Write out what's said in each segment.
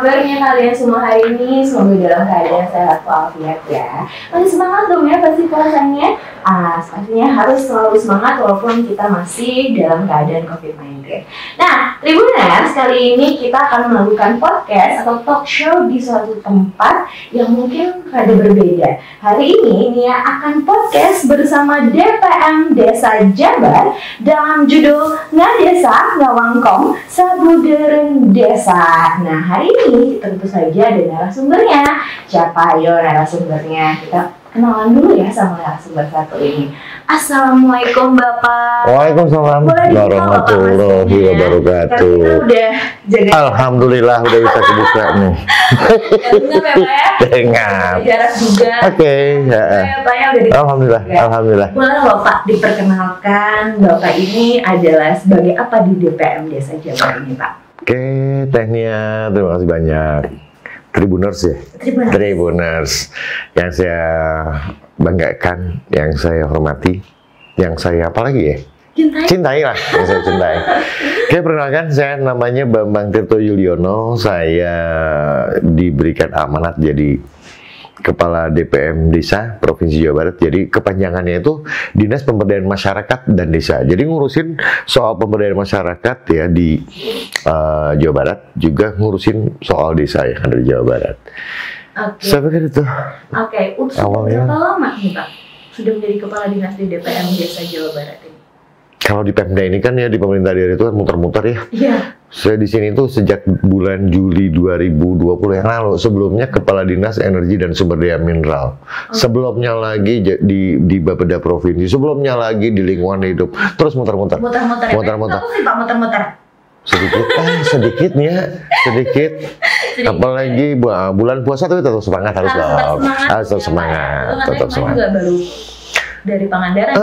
kabarnya kalian semua hari ini? Semoga dalam keadaan sehat walafiat ya. Masih semangat dong ya pasti puasanya? Pastinya harus selalu semangat walaupun kita masih dalam keadaan COVID-19. Nah, Tribuners, kali ini kita akan melakukan podcast atau talk show di suatu tempat yang mungkin rada berbeda. Hari ini Nia akan podcast bersama DPM Desa Jabar dalam judul Ngadesa Ngawangkong Sabuderen Desa. Nah, hari ini tentu saja ada narasumbernya. Siapa ayo narasumbernya? Kita kenalan dulu ya sama narasumber satu ini. Assalamualaikum Bapak. Waalaikumsalam warahmatullahi wabarakatuh. Kita udah jaga. Alhamdulillah udah bisa kebuka nih. Dengar ya Pak ya? Dengar. Jarak juga. Oke. Ya. Pak ya udah Alhamdulillah. juga. Alhamdulillah. Boleh Bapak diperkenalkan Bapak ini adalah sebagai apa di DPM Desa Jabar ini Pak? Oke, Tehnia, terima kasih banyak. Tribuners ya? Tribuners. Yang saya banggakan, yang saya hormati, yang saya apa lagi ya? Cintai lah, yang saya cintai. Oke, perkenalkan, saya namanya Bambang Tirto Yuliono. Saya diberikan amanat jadi Kepala DPM Desa Provinsi Jawa Barat. Jadi kepanjangannya itu Dinas Pemberdayaan Masyarakat dan Desa. Jadi ngurusin soal pemberdayaan masyarakat ya di Jawa Barat, juga ngurusin soal desa yang ada di Jawa Barat. Oke. Saya pikir itu. Oke, sudah Awalnya. berapa lama nih Pak sudah menjadi Kepala Dinas di DPM Desa Jawa Barat ini? Kalau di Pemda ini kan ya di pemerintah daerah itu kan muter-muter ya. Iya. Saya di sini tuh sejak bulan Juli 2020 yang lalu. Sebelumnya Kepala Dinas Energi dan Sumber Daya Mineral. Sebelumnya lagi di Bapeda Provinsi. Sebelumnya lagi di lingkungan hidup. Terus muter-muter. Muter-muter. Muter-muter. Apa sih Pak muter-muter? Sedikit, sedikit. Apalagi bulan puasa tuh tetap semangat harus dong. Harus tetap semangat, tetap semangat. Juga baru dari Pangandaran.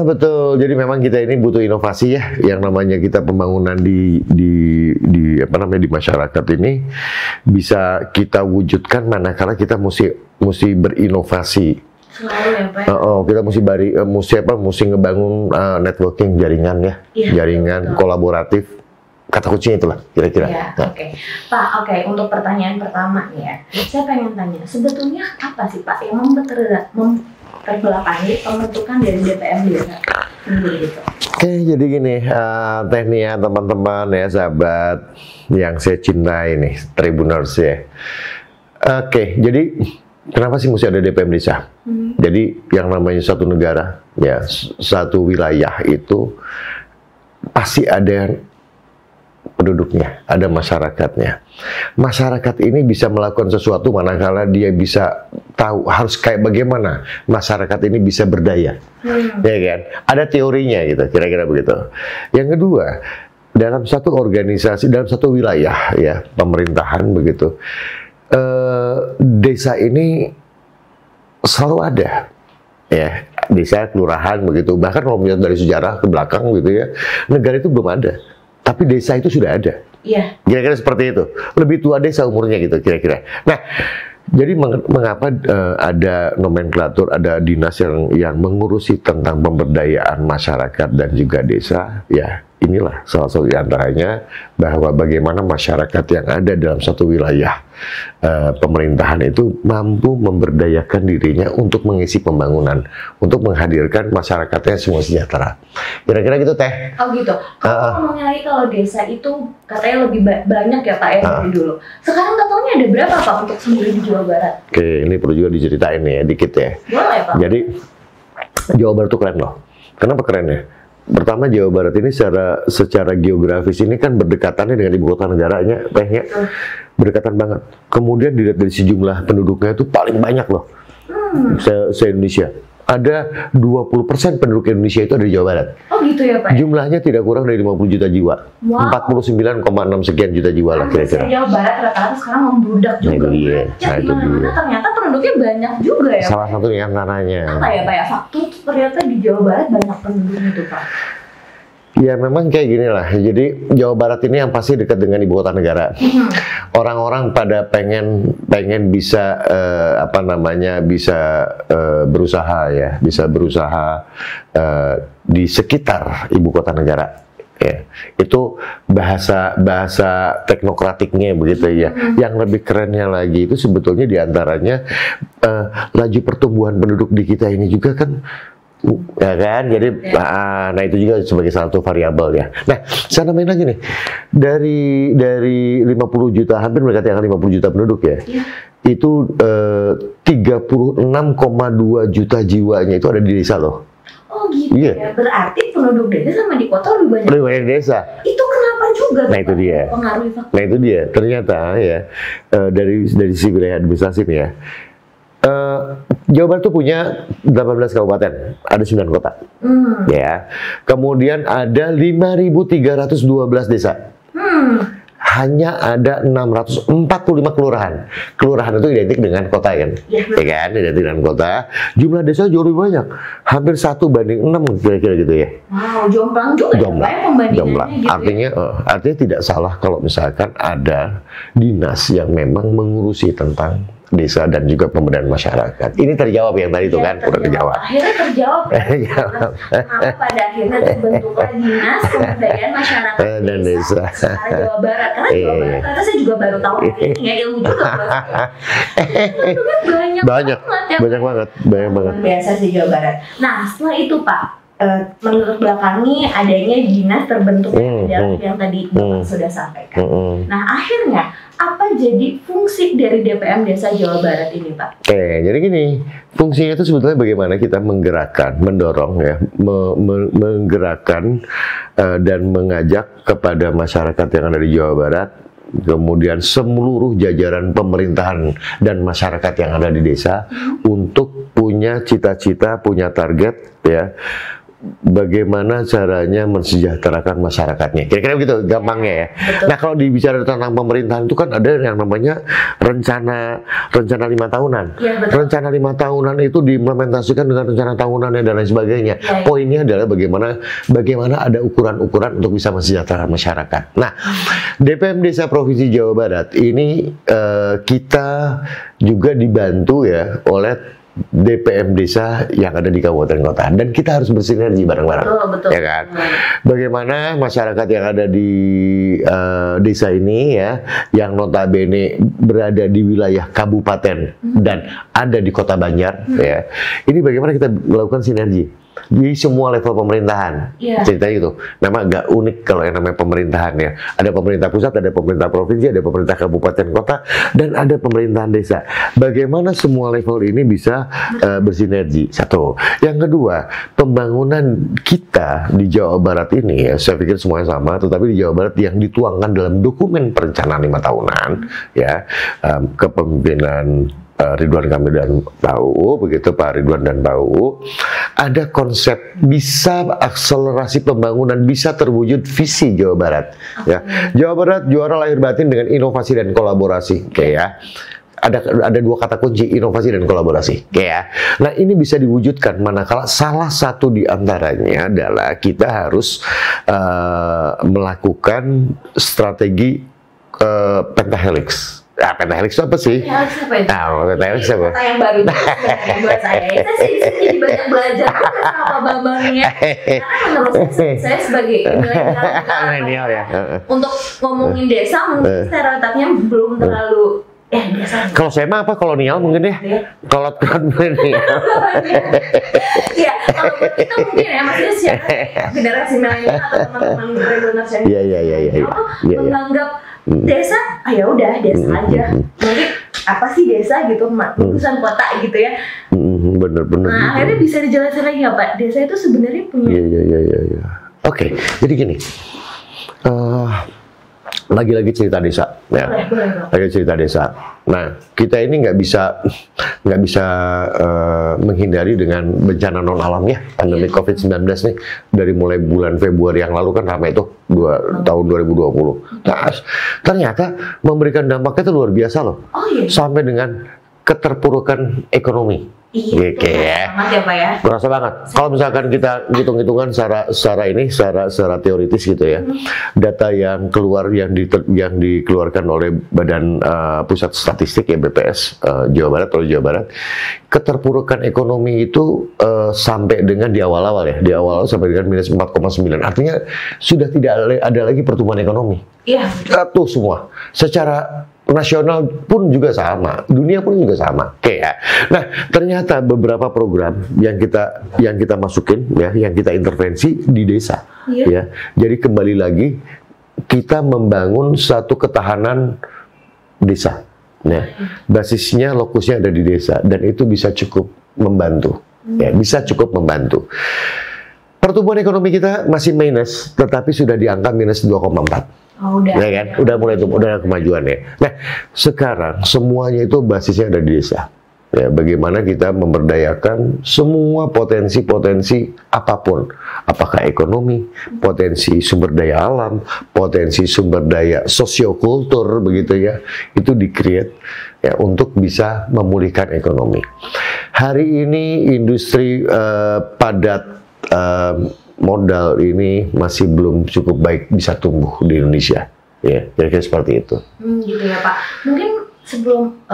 Betul. Jadi memang kita ini butuh inovasi ya, yang namanya kita pembangunan di apa namanya di masyarakat ini bisa kita wujudkan manakala kita mesti berinovasi. Selalu ya Pak. Kita mesti ngebangun networking jaringan ya, jaringan betul. Kolaboratif. Kata kuncinya itulah kira-kira. Ya, oke. Pak, untuk pertanyaan pertama nih ya, saya pengen tanya, sebetulnya apa sih Pak yang terbelakangi pembentukan dari DPM Desa sendiri gitu? Oke, jadi gini, Tehnia, teman-teman ya, sahabat yang saya cintai nih, Tribuners ya. Oke, jadi kenapa sih mesti ada DPM Desa? Jadi yang namanya satu negara, ya, satu wilayah itu pasti ada penduduknya, ada masyarakatnya. Masyarakat ini bisa melakukan sesuatu manakala dia bisa tahu harus kayak bagaimana masyarakat ini bisa berdaya, ya kan? Ada teorinya gitu, kira-kira begitu. Yang kedua, dalam satu organisasi, dalam satu wilayah ya pemerintahan begitu, desa ini selalu ada. Ya, desa, kelurahan begitu. Bahkan kalau melihat dari sejarah ke belakang gitu ya, negara itu belum ada. Tapi desa itu sudah ada. Iya. Kira-kira seperti itu. Lebih tua desa umurnya gitu kira-kira. Nah, jadi mengapa ada nomenklatur, ada dinas yang mengurusi tentang pemberdayaan masyarakat dan juga desa? Ya, inilah salah satu di antaranya, bahwa bagaimana masyarakat yang ada dalam satu wilayah pemerintahan itu mampu memberdayakan dirinya untuk mengisi pembangunan, untuk menghadirkan masyarakatnya semua sejahtera. Kira-kira gitu Teh. Oh gitu. Kalau ngomongnya lagi kalau desa itu katanya lebih banyak ya Pak ya dari dulu. Sekarang totalnya ada berapa Pak untuk sendiri di Jawa Barat? Oke, ini perlu juga diceritain nih ya, dikit ya. Boleh Pak. Jadi Jawa Barat itu keren loh. Kenapa keren ya? Pertama, Jawa Barat ini secara geografis ini kan berdekatannya dengan ibu kota negaranya, Tehnya. Berdekatan banget. Kemudian dilihat dari sejumlah penduduknya itu paling banyak loh. Se-Indonesia. Ada 20% penduduk Indonesia itu ada di Jawa Barat. Oh gitu ya Pak? Jumlahnya tidak kurang dari 50 juta jiwa. Wow. 49,6 sekian juta jiwa lah kira-kira. Jawa Barat rata-rata sekarang membludak juga. Itu dia. Nah, itu dia. Ternyata penduduknya banyak juga ya. Salah satu yang antaranya. Apa ya Pak ya? Faktor ternyata di Jawa Barat banyak penduduknya itu Pak. Ya memang kayak gini lah. Jadi Jawa Barat ini yang pasti dekat dengan ibu kota negara. Orang-orang pada pengen bisa bisa berusaha ya, bisa berusaha di sekitar ibu kota negara. Ya, itu bahasa teknokratiknya begitu ya. Yang lebih kerennya lagi itu sebetulnya diantaranya laju pertumbuhan penduduk di kita ini juga kan, ya kan. Jadi nah itu juga sebagai salah satu variabel ya. Nah, saya nambahin lagi nih, dari 50 juta, hampir mendekati angka 50 juta penduduk ya. Itu 36,2 juta jiwanya itu ada di desa loh. Oh gitu ya, berarti penduduk desa sama di kota lebih banyak. Lebih banyak desa. Itu kenapa juga? Nah itu dia. Pengaruhi faktor. Nah itu dia. Ternyata ya dari sisi wilayah administratif ya. Jawa Barat tuh punya 18 kabupaten, ada 9 kota. Ya. Kemudian ada 5.312 desa. Hanya ada 645 kelurahan. Kelurahan itu identik dengan kota kan? Ya kan, identik dengan kota. Jumlah desa jauh lebih banyak. Hampir 1:6 kira-kira gitu ya. Wow, jomplang juga. Jomplang. Gitu artinya, artinya tidak salah kalau misalkan ada dinas yang memang mengurusi tentang desa dan juga pemberdayaan masyarakat. Ini terjawab yang tadi itu kan, udah terjawab. Akhirnya terjawab. Kenapa pada akhirnya terbentuklah dinas pemberdayaan masyarakat dan desa Jawa Barat. Karena Jawa Barat, ternyata saya juga baru tahu ini ya, ilmu juga. Banyak banget. Biasa sih Jawa Barat. Nah, setelah itu Pak, menurut belakangi adanya dinas terbentuknya yang tadi Bapak sudah sampaikan. Nah, akhirnya apa jadi fungsi dari DPM Desa Jawa Barat ini, Pak? Jadi gini, fungsinya itu sebetulnya bagaimana kita menggerakkan, mendorong ya, menggerakkan dan mengajak kepada masyarakat yang ada di Jawa Barat, kemudian seluruh jajaran pemerintahan dan masyarakat yang ada di desa untuk punya cita-cita, punya target ya. Bagaimana caranya mensejahterakan masyarakatnya, kira-kira begitu gampangnya ya. Betul. Nah kalau dibicara tentang pemerintahan itu kan ada yang namanya rencana 5 tahunan. Ya, rencana 5 tahunan itu diimplementasikan dengan rencana tahunannya dan lain sebagainya. Ya. Poinnya adalah bagaimana ada ukuran-ukuran untuk bisa mensejahterakan masyarakat. Nah, DPM Desa Provinsi Jawa Barat ini kita juga dibantu ya oleh DPM desa yang ada di kabupaten kota, dan kita harus bersinergi bareng-bareng, ya kan? Bagaimana masyarakat yang ada di desa ini ya, yang notabene berada di wilayah kabupaten dan ada di kota Banjar, ya, ini bagaimana kita melakukan sinergi di semua level pemerintahan. Ceritanya gitu. Memang agak unik kalau yang namanya pemerintahan ya. Ada pemerintah pusat, ada pemerintah provinsi, ada pemerintah kabupaten kota, dan ada pemerintahan desa. Bagaimana semua level ini bisa bersinergi? Satu. Yang kedua, pembangunan kita di Jawa Barat ini ya, saya pikir semuanya sama, tetapi di Jawa Barat yang dituangkan dalam dokumen perencanaan 5 tahunan ya, kepemimpinan Ridwan Kamil dan Bau, begitu Pak Ridwan dan Bau, ada konsep bisa akselerasi pembangunan, bisa terwujud visi Jawa Barat. Ya, Jawa Barat juara lahir batin dengan inovasi dan kolaborasi, kayak ya. Ada 2 kata kunci, inovasi dan kolaborasi, kayak ya. Nah ini bisa diwujudkan manakala salah satu di antaranya adalah kita harus melakukan strategi pentahelix. Pentahelix itu apa sih? Pentahelix apa? Kata yang baru buat saya. Saya sih jadi banyak belajar sama Bambangnya. Karena menurut saya sebagai milenial ya, untuk ngomongin desa mungkin stereotipnya belum terlalu biasa. Kalau saya mah apa kolonial mungkin ya? Kolot milenial. Iya, kalau buat kita mungkin ya, maksudnya siapa generasi milenial atau teman-teman revolusi menganggap desa, ya udah desa aja. Mungkin apa sih desa gitu, urusan kota gitu ya. Bener. Nah akhirnya bisa dijelasin lagi nggak Pak? Desa itu sebenarnya punya. Iya. Oke, jadi gini. Lagi-lagi cerita desa, ya. Lagi cerita desa. Nah, kita ini nggak bisa menghindari dengan bencana non alam ya, pandemi COVID-19 nih. Dari mulai bulan Februari yang lalu kan ramai itu tahun 2020. Nah, ternyata memberikan dampaknya itu luar biasa loh. Sampai dengan keterpurukan ekonomi. Iya, Oke ya. banget ya Pak ya. Berasa banget. Kalau misalkan kita hitung-hitungan secara teoritis gitu ya, data yang keluar yang dikeluarkan oleh Badan Pusat Statistik ya BPS Jawa Barat, keterpurukan ekonomi itu sampai dengan di awal-awal sampai dengan minus 4,9. Artinya sudah tidak ada lagi pertumbuhan ekonomi. Iya. Itu semua. Secara nasional pun juga sama, dunia pun juga sama. Oke ya. Nah, ternyata beberapa program yang kita masukin ya, yang kita intervensi di desa. Iya. Ya. Jadi kembali lagi kita membangun satu ketahanan desa. Nah, basisnya lokusnya ada di desa dan itu bisa cukup membantu. Ya, bisa cukup membantu. Pertumbuhan ekonomi kita masih minus, tetapi sudah di angka minus 2,4. Oh, udah. Ya kan? Udah mulai tuh, udah ada kemajuan ya. Nah, sekarang semuanya itu basisnya ada di desa. Ya, bagaimana kita memberdayakan semua potensi-potensi apapun, apakah ekonomi, potensi sumber daya alam, potensi sumber daya sosiokultur begitu ya, itu di-create ya untuk bisa memulihkan ekonomi. Hari ini industri padat modal ini masih belum cukup baik bisa tumbuh di Indonesia, ya kira-kira seperti itu. Gitu ya Pak. Mungkin sebelum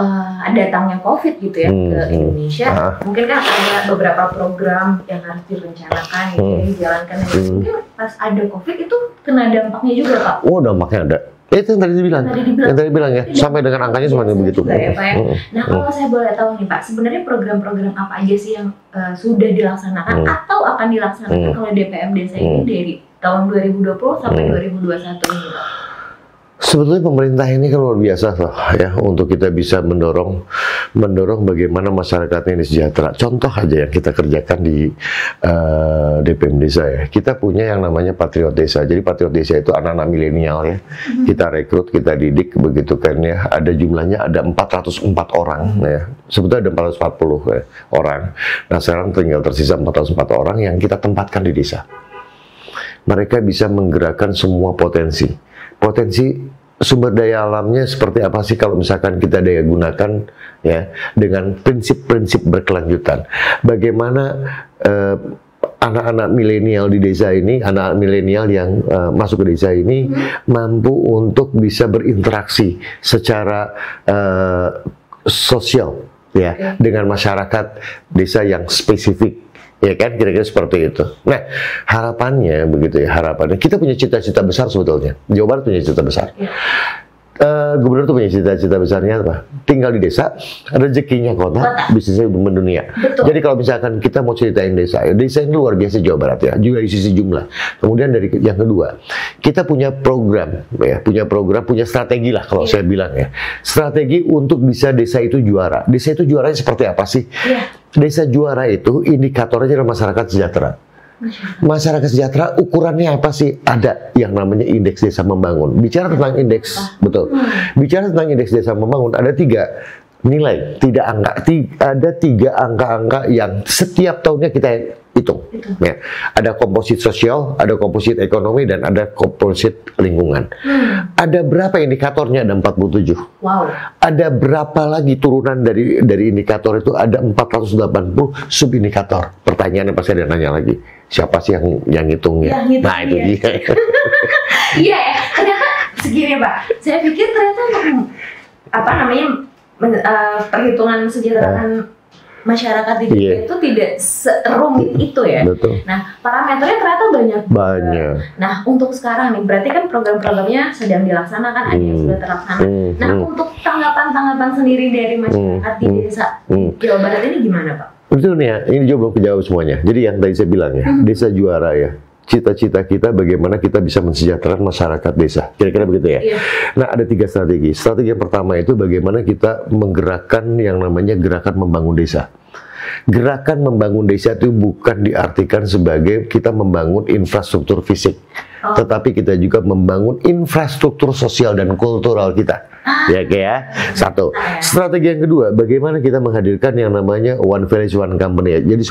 datangnya COVID gitu ya ke Indonesia, mungkin kan ada beberapa program yang harus direncanakan, dijalankan. Mungkin pas ada COVID itu kena dampaknya juga Pak. Oh, dampaknya ada. Itu yang tadi dibilang ya, sampai dengan angkanya semuanya begitu. Ya, Pak, ya. Nah, kalau saya boleh tahu nih Pak, sebenarnya program-program apa aja sih yang sudah dilaksanakan atau akan dilaksanakan kalau DPM Desa ini dari tahun 2020 sampai 2021 ini Pak? Sebetulnya pemerintah ini kan luar biasa loh ya, untuk kita bisa mendorong bagaimana masyarakatnya ini sejahtera. Contoh aja yang kita kerjakan di DPM Desa ya, kita punya yang namanya Patriot Desa. Jadi Patriot Desa itu anak-anak milenial ya, kita rekrut, kita didik begitu kan ya. Ada jumlahnya ada 404 orang ya, sebetulnya ada 440 ya, orang. Nah sekarang tinggal tersisa 404 orang yang kita tempatkan di desa. Mereka bisa menggerakkan semua potensi sumber daya alamnya seperti apa sih kalau misalkan kita daya gunakan ya dengan prinsip-prinsip berkelanjutan. Bagaimana anak-anak milenial di desa ini, anak milenial yang masuk ke desa ini mampu untuk bisa berinteraksi secara sosial ya dengan masyarakat desa yang spesifik. Ya kan, kira-kira seperti itu. Nah, harapannya begitu ya, harapannya. Kita punya cita-cita besar sebetulnya. Jawa Barat punya cita besar. Gubernur tuh punya cita-cita besarnya apa? Tinggal di desa, rezekinya kota, bisnisnya mendunia. Betul. Jadi kalau misalkan kita mau ceritain desa, ya, desa ini luar biasa Jawa Barat ya, juga di sisi jumlah. Kemudian dari yang kedua, kita punya program, ya, punya strategi lah kalau saya bilang ya, strategi untuk bisa desa itu juara. Desa itu juaranya seperti apa sih? Desa juara itu indikatornya adalah masyarakat sejahtera. Masyarakat sejahtera ukurannya apa sih? Ada yang namanya indeks desa membangun. Bicara tentang indeks, betul. Bicara tentang indeks desa membangun, ada 3 nilai, ada 3 angka-angka yang setiap tahunnya kita hitung. Ya. Ada komposit sosial, ada komposit ekonomi, dan ada komposit lingkungan. Ada berapa indikatornya? Ada 47. Wow. Ada berapa lagi turunan dari indikator itu? Ada 480 sub indikator. Pertanyaannya pasti ada nanya lagi, siapa sih yang ngitungnya? Nah itu dia. Iya ya, ternyata segini Pak. Saya pikir ternyata apa namanya perhitungan kesejahteraan masyarakat di desa itu tidak serumit itu ya. Betul. Nah, parameternya ternyata banyak. Nah, untuk sekarang nih, berarti kan program-programnya sedang dilaksanakan, ada yang sudah terlaksana. Nah, untuk tanggapan sendiri dari masyarakat di desa Jawa Barat ini gimana Pak? Betul nih ya, ini juga belum kejawab semuanya. Jadi yang tadi saya bilang ya, desa juara ya. Cita-cita kita bagaimana kita bisa mensejahterakan masyarakat desa. Kira-kira begitu ya. Nah, ada 3 strategi. Strategi yang pertama itu bagaimana kita menggerakkan yang namanya gerakan membangun desa. Gerakan membangun desa itu bukan diartikan sebagai kita membangun infrastruktur fisik, tetapi kita juga membangun infrastruktur sosial dan kultural kita. Ya. Satu. Strategi yang kedua, bagaimana kita menghadirkan yang namanya One Village One Company. Jadi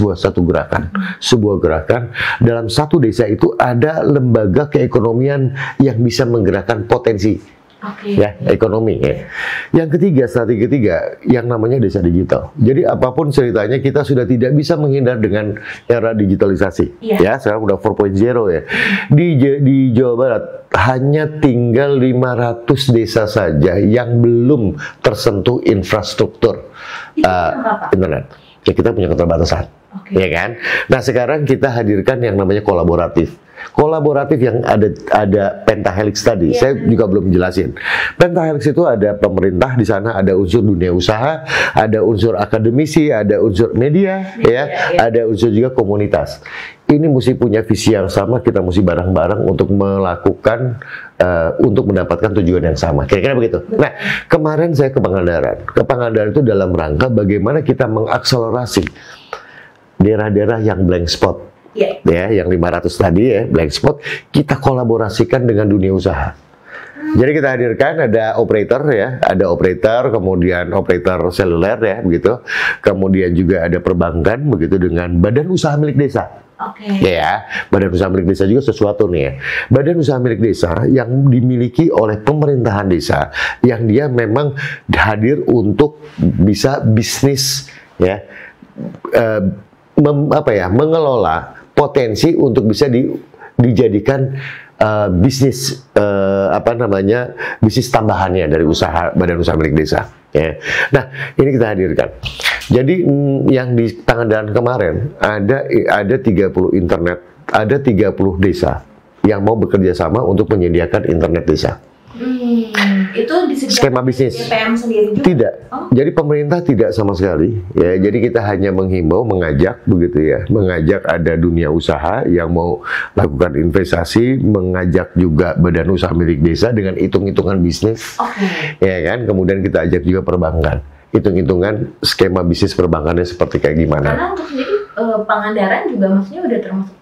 sebuah gerakan dalam satu desa itu ada lembaga keekonomian yang bisa menggerakkan potensi ya, ekonomi ya. Yang ketiga, strategi ketiga yang namanya desa digital. Jadi apapun ceritanya kita sudah tidak bisa menghindar dengan era digitalisasi. Ya, sekarang udah 4.0 ya. Di Jawa Barat hanya tinggal 500 desa saja yang belum tersentuh infrastruktur internet. Ya, kita punya keterbatasan. Ya kan? Nah, sekarang kita hadirkan yang namanya kolaboratif. Kolaboratif yang ada pentahelix tadi, saya juga belum jelasin. Pentahelix itu ada pemerintah di sana, ada unsur dunia usaha, ada unsur akademisi, ada unsur media, ada unsur juga komunitas. Ini mesti punya visi yang sama, kita mesti bareng-bareng untuk melakukan, untuk mendapatkan tujuan yang sama. Kira-kira begitu. Nah, kemarin saya ke Pangandaran. Ke Pangandaran itu dalam rangka bagaimana kita mengakselerasi daerah-daerah yang blank spot. Ya, yang 500 tadi ya, blank spot, kita kolaborasikan dengan dunia usaha. Jadi kita hadirkan ada operator ya, ada operator, kemudian operator seluler ya, begitu. Kemudian juga ada perbankan begitu dengan badan usaha milik desa. Ya, badan usaha milik desa juga sesuatu nih ya. Badan usaha milik desa yang dimiliki oleh pemerintahan desa, yang dia memang hadir untuk bisa bisnis ya, mengelola potensi untuk bisa dijadikan bisnis bisnis tambahannya dari usaha badan usaha milik desa. Ya. Nah, ini kita hadirkan. Jadi yang di Pangandaran kemarin ada 30 internet, ada 30 desa yang mau bekerja sama untuk menyediakan internet desa. Itu disediakan skema bisnis DPM sendiri juga? Tidak. Jadi pemerintah tidak sama sekali ya. Jadi kita hanya menghimbau, mengajak begitu ya, mengajak ada dunia usaha yang mau lakukan investasi, mengajak juga badan usaha milik desa dengan hitung-hitungan bisnis, ya kan. Kemudian kita ajak juga perbankan, hitung-hitungan skema bisnis perbankannya seperti kayak gimana. Karena untuk sendiri Pangandaran juga maksudnya udah termasuk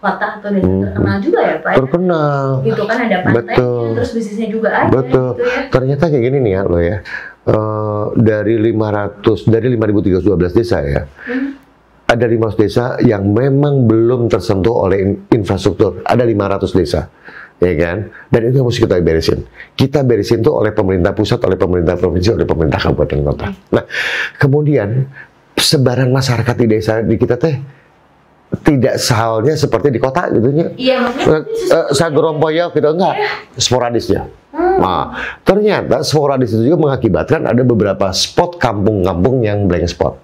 kota atau desa terkenal juga ya Pak? Terkenal. Gitu kan, ada pantainya, terus bisnisnya juga ada. Betul. Gitu ya. Ternyata kayak gini nih ya lo ya. Dari 5.312 desa ya. Ada 500 desa yang memang belum tersentuh oleh infrastruktur. Ada 500 desa. Ya kan? Dan itu yang mesti kita beresin. Kita beresin tuh oleh pemerintah pusat, oleh pemerintah provinsi, oleh pemerintah kabupaten kota. Nah, kemudian sebaran masyarakat di desa di kita teh tidak sehalnya seperti di kota gitu ya. Iya, sagerompoyo gitu enggak, sporadis ya. Nah, ternyata sporadis itu juga mengakibatkan ada beberapa spot kampung-kampung yang blank spot.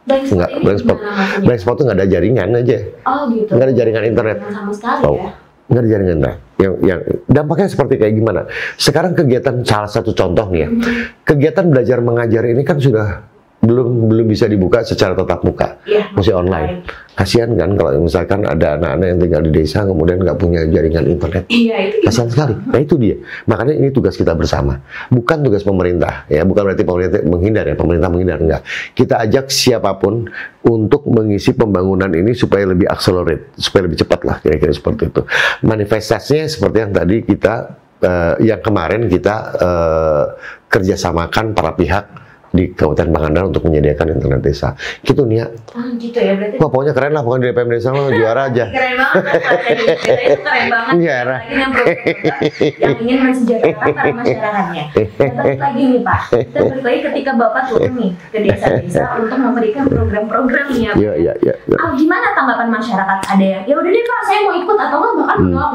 Blank spot itu nggak ada jaringan aja. Oh gitu. Nggak ada jaringan internet. Sama sekali ya. Nggak ada jaringan internet. Yang dampaknya seperti kayak gimana? Sekarang kegiatan, salah satu contoh nih ya, kegiatan belajar mengajar ini kan sudah belum bisa dibuka secara tatap muka, mesti online. Kasihan kan kalau misalkan ada anak-anak yang tinggal di desa kemudian nggak punya jaringan internet. Kasihan sekali. Nah itu dia. Makanya ini tugas kita bersama, bukan tugas pemerintah. Ya, bukan berarti pemerintah menghindar ya, pemerintah menghindar enggak. Kita ajak siapapun untuk mengisi pembangunan ini supaya lebih accelerate, supaya lebih cepat lah, kira-kira seperti itu. Manifestasinya seperti yang tadi kita, yang kemarin kita kerjasamakan para pihak di Kabupaten Pangandaran untuk menyediakan internet desa. Gitu nih ya. Gitu ya berarti. Wah, pokoknya keren lah, pokoknya di DPM desa mah juara aja. Keren banget. Itu keren banget. Juara. Yang ingin mensejahterakan para masyarakatnya. Balik lagi nih Pak. Kita balik lagi ketika Bapak turun nih ke desa-desa untuk memberikan program-program nih ya. Iya. Gimana tanggapan masyarakat? Ada yang ya udah deh Pak, saya mau ikut, atau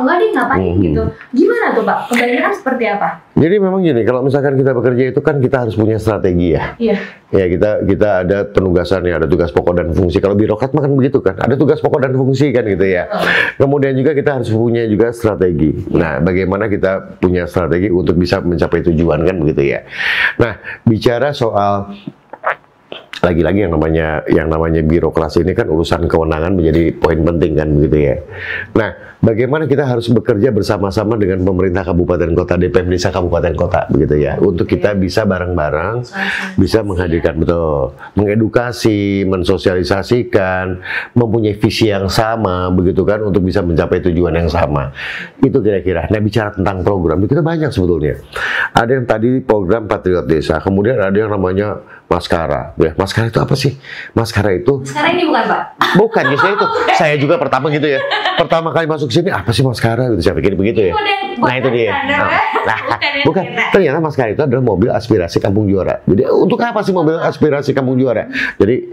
enggak deh ngapain gitu. Gimana tuh Pak? Kebanyakan seperti apa? Jadi memang gini, kalau misalkan kita bekerja itu kan kita harus punya strategi ya. Iya. Ya kita ada penugasannya, ada tugas pokok dan fungsi. Kalau birokrat mah kan begitu kan, ada tugas pokok dan fungsi kan gitu ya. Kemudian juga kita harus punya juga strategi. Nah, bagaimana kita punya strategi untuk bisa mencapai tujuan kan begitu ya. Nah, bicara soal lagi-lagi yang namanya birokrasi ini kan urusan kewenangan menjadi poin penting kan begitu ya. Nah, bagaimana kita harus bekerja bersama-sama dengan pemerintah kabupaten kota, DPM desa kabupaten kota begitu ya, untuk kita bisa bareng-bareng bisa menghadirkan mengedukasi, mensosialisasikan, mempunyai visi yang sama begitu kan untuk bisa mencapai tujuan yang sama. Itu kira-kira. Nah, bicara tentang program, kita banyak sebetulnya. Ada yang tadi program Patriot Desa, kemudian ada yang namanya Maskara. Ya, Maskara itu apa sih? Maskara itu Sekarang ini bukan Pak? bukan justru itu. Saya juga pertama gitu ya. Pertama kali masuk sini apa sih Maskara? Gitu saya pikir begitu ya. Nah itu dia. Bukan. Ternyata Maskara itu adalah mobil aspirasi Kampung Juara. Jadi untuk apa sih mobil aspirasi Kampung Juara? Jadi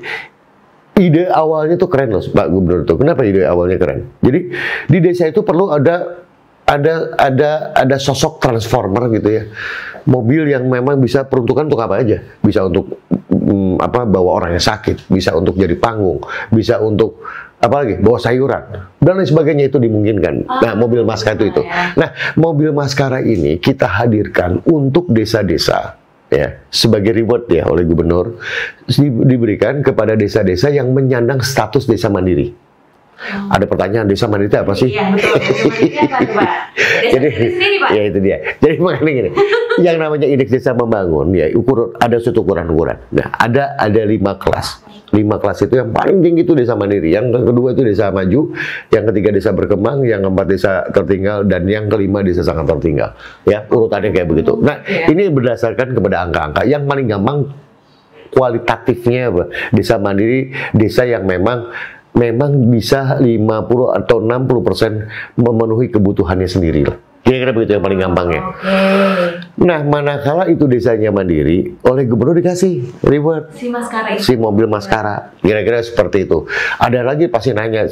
ide awalnya tuh keren loh Pak Gubernur tuh. Kenapa ide awalnya keren? Jadi di desa itu perlu ada sosok transformer gitu ya. Mobil yang memang bisa peruntukan untuk apa aja. Bisa untuk bawa orang yang sakit, bisa untuk jadi panggung, bisa untuk apa lagi, bawa sayuran dan lain sebagainya, itu dimungkinkan. Nah, mobil Maskara itu. Nah, mobil Maskara ini kita hadirkan untuk desa-desa ya, sebagai reward ya oleh gubernur, diberikan kepada desa-desa yang menyandang status desa mandiri. Ada pertanyaan, desa mandiri itu apa sih? Iya, betul. Desa mandiri apa tuh, Pak? Jadi, sendiri, Pak. Ya itu dia. Jadi makanya gini, yang namanya indeks desa membangun ya ada suatu ukuran-ukuran. Nah, ada 5 kelas. 5 kelas itu yang paling tinggi itu desa mandiri, yang kedua itu desa maju, yang ketiga desa berkembang, yang keempat desa tertinggal, dan yang kelima desa sangat tertinggal. Ya, urutannya kayak begitu. Nah, ini berdasarkan kepada angka-angka. Yang paling gampang kualitatifnya apa? Desa mandiri, desa yang memang bisa 50 atau 60% memenuhi kebutuhannya sendiri lah. Kira-kira begitu yang paling gampangnya. Nah, manakala itu desanya mandiri, oleh gubernur dikasih reward Si Maskara itu. si mobil Maskara. Kira-kira seperti itu. Ada lagi pasti nanya